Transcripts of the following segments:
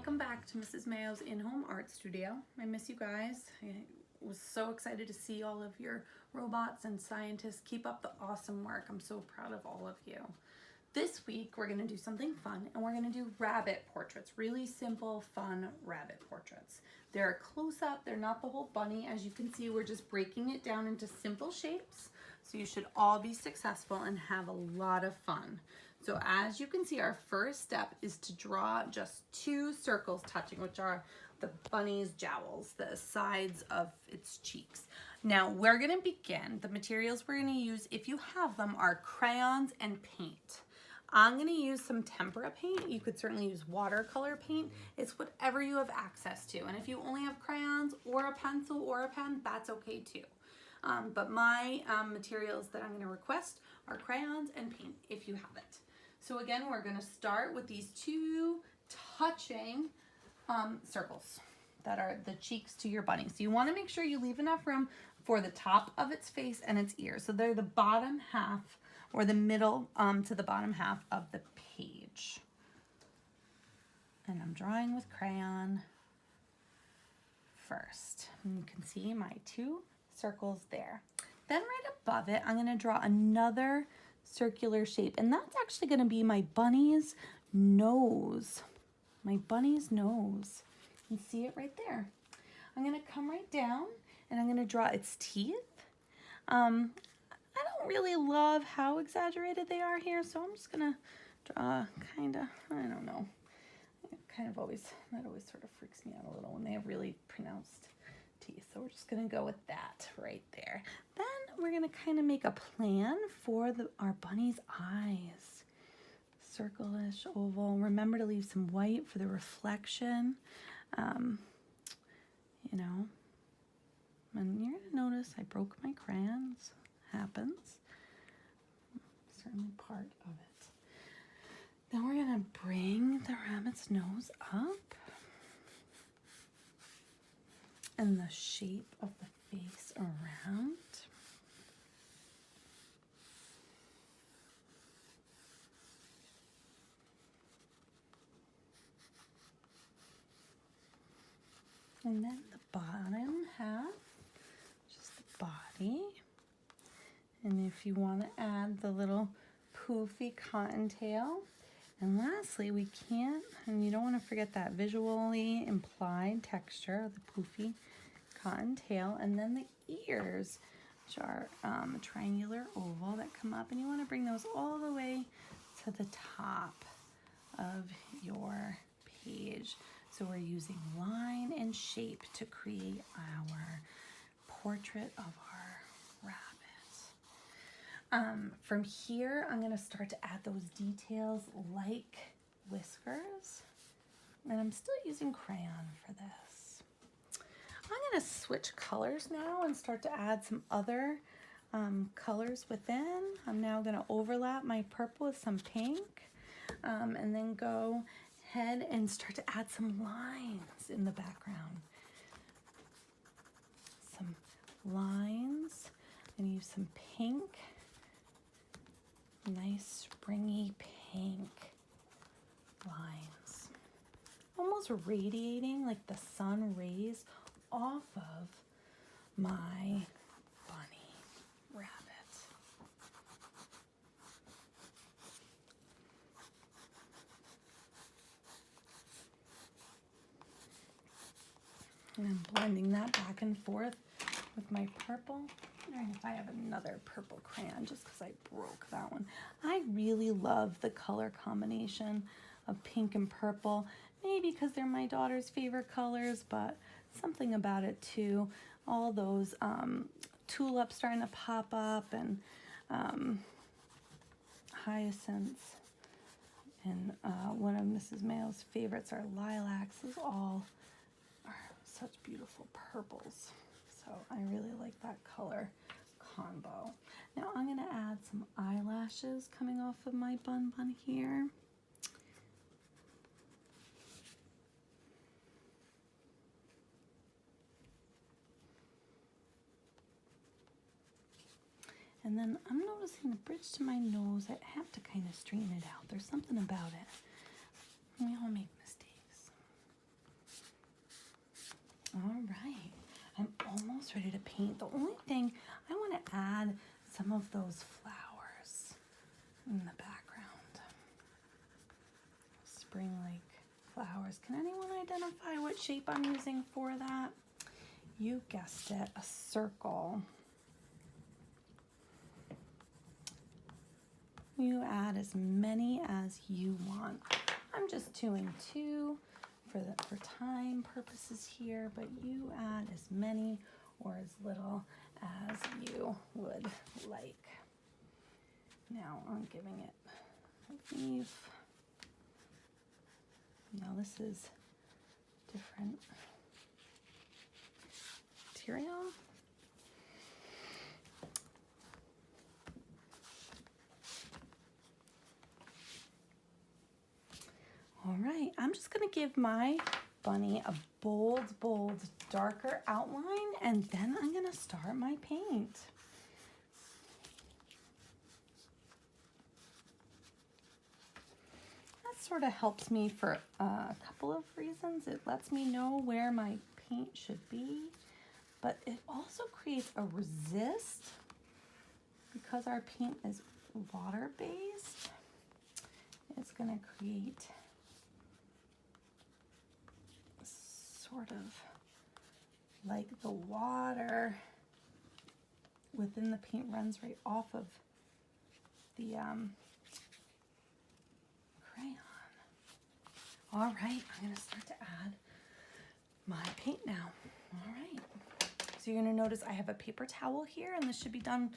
Welcome back to Mrs. Mayo's in-home art studio. I miss you guys. I was so excited to see all of your robots and scientists. Keep up the awesome work. I'm so proud of all of you. This week we're going to do something fun, and we're going to do rabbit portraits. Really simple, fun rabbit portraits. They're a close-up. They're not the whole bunny. As you can see, we're just breaking it down into simple shapes. So you should all be successful and have a lot of fun. So as you can see, our first step is to draw just 2 circles touching, which are the bunny's jowls, the sides of its cheeks. Now we're gonna begin. The materials we're gonna use, if you have them, are crayons and paint. I'm gonna use some tempera paint. You could certainly use watercolor paint. It's whatever you have access to. And if you only have crayons or a pencil or a pen, that's okay too. But my materials that I'm gonna request are crayons and paint if you have it. So again, we're gonna start with these 2 touching circles that are the cheeks to your bunny. So you wanna make sure you leave enough room for the top of its face and its ears. So they're the bottom half or the middle to the bottom half of the page. And I'm drawing with crayon first. And you can see my 2 circles there. Then right above it, I'm gonna draw another circular shape, and that's actually going to be my bunny's nose. My bunny's nose. You can see it right there. I'm going to come right down and I'm going to draw its teeth. I don't really love how exaggerated they are here, so I'm just going to draw kind of, I don't know, that always sort of freaks me out a little when they have really pronounced teeth. So we're just going to go with that right there. Then we're going to kind of make a plan for our bunny's eyes. Circle-ish, oval. Remember to leave some white for the reflection. You know, and you're going to notice I broke my crayons. Happens. Certainly part of it. Then we're going to bring the rabbit's nose up. And the shape of the face around. And then the bottom half, just the body. And if you want to add the little poofy cottontail. And lastly, we can't, and you don't want to forget that visually implied texture of the poofy cottontail. And then the ears, which are a triangular oval that come up, and you want to bring those all the way to the top of your page. So we're using line and shape to create our portrait of our rabbit. From here, I'm going to start to add those details like whiskers. And I'm still using crayon for this. I'm going to switch colors now and start to add some other colors within. I'm now going to overlap my purple with some pink and then go ahead and start to add some lines in the background. Some lines. I'm going to use some pink. Nice springy pink lines. Almost radiating like the sun rays off of my bunny rabbit. And I'm blending that back and forth with my purple. And if I have another purple crayon, just because I broke that one. I really love the color combination of pink and purple. Maybe because they're my daughter's favorite colors, but something about it too. All those tulips starting to pop up, and hyacinths. And one of Mrs. Mayo's favorites are lilacs. Those all are such beautiful purples. So I really like that color combo. Now I'm going to add some eyelashes coming off of my bun here. And then I'm noticing the bridge to my nose. I have to kind of straighten it out. There's something about it. We all make mistakes. All right, I'm almost ready to paint. The only thing, I want to add some of those flowers in the background. Spring-like flowers. Can anyone identify what shape I'm using for that? You guessed it, a circle. You add as many as you want. I'm just 2 and 2 for time purposes here, but you add as many or as little as you would like. Now I'm giving it a leaf. Now this is different material. All right, I'm just gonna give my bunny a bold, darker outline, and then I'm gonna start my paint. That sort of helps me for a couple of reasons. It lets me know where my paint should be, but it also creates a resist because our paint is water-based. It's gonna create sort of like the water within the paint runs right off of the crayon. All right, I'm gonna start to add my paint now. All right, so you're gonna notice I have a paper towel here, and this should be done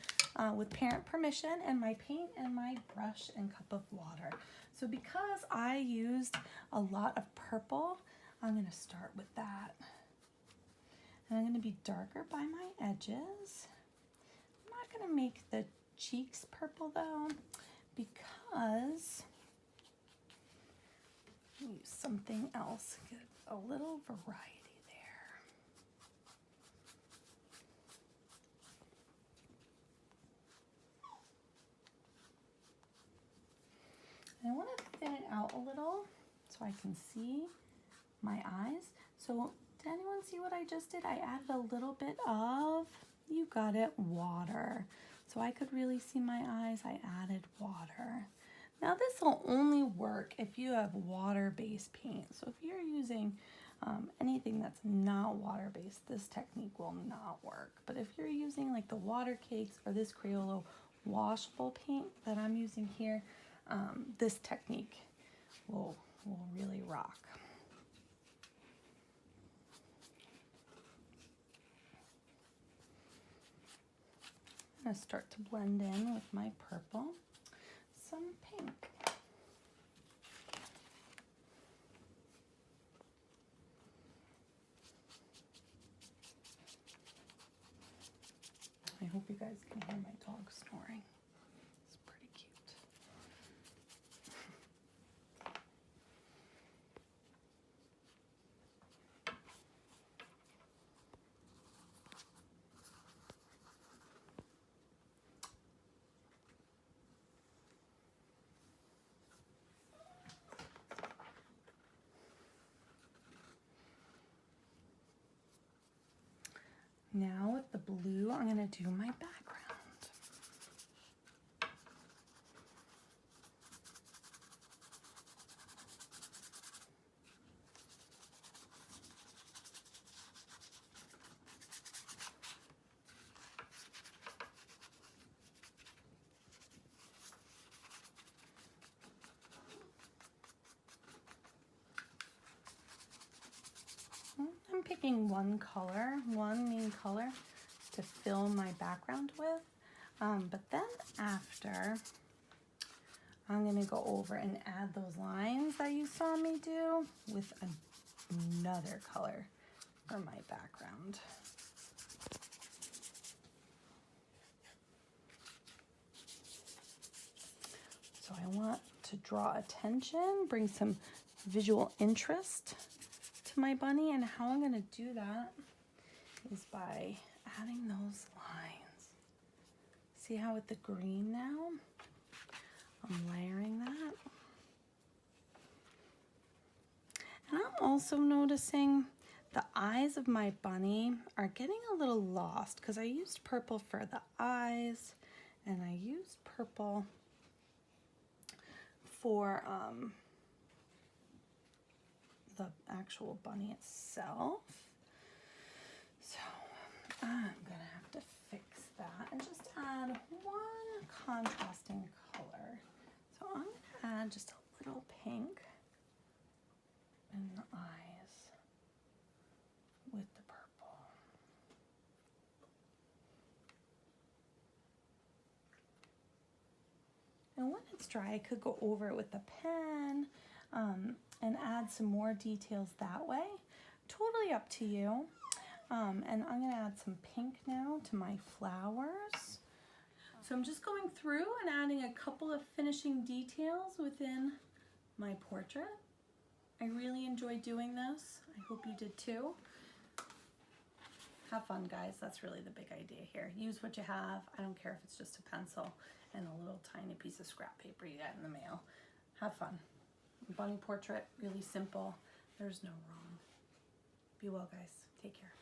with parent permission, and my paint and my brush and cup of water. So because I used a lot of purple, I'm gonna start with that. And I'm gonna be darker by my edges. I'm not gonna make the cheeks purple though, because I'll use something else, get a little variety there. And I want to thin it out a little so I can see my eyes. So did anyone see what I just did? I added a little bit of, you got it, water. So I could really see my eyes, I added water. Now this will only work if you have water-based paint. So if you're using anything that's not water-based, this technique will not work. But if you're using like the water cakes or this Crayola washable paint that I'm using here, this technique will really rock. I'm going to start to blend in with my purple some pink. I hope you guys can hear my dog snoring. It's pretty cute. Now with the blue, I'm going to do my background. I'm picking one main color to fill my background with. But then after, I'm going to go over and add those lines that you saw me do with another color for my background. So I want to draw attention, bring some visual interest to my bunny, and how I'm going to do that is by adding those lines. See how with the green now, I'm layering that. And I'm also noticing The eyes of my bunny are getting a little lost because I used purple for the eyes and I used purple for the actual bunny itself. So I'm gonna have to fix that and just add one contrasting color. So I'm gonna add just a little pink in the eyes with the purple. And when it's dry, I could go over it with a pen and add some more details that way. Totally up to you. And I'm gonna add some pink now to my flowers. So I'm just going through and adding a couple of finishing details within my portrait. I really enjoy doing this. I hope you did too. Have fun, guys. That's really the big idea here. Use what you have. I don't care if it's just a pencil and a little tiny piece of scrap paper you got in the mail. Have fun. Bunny portrait, really simple. There's no wrong. Be well, guys. Take care.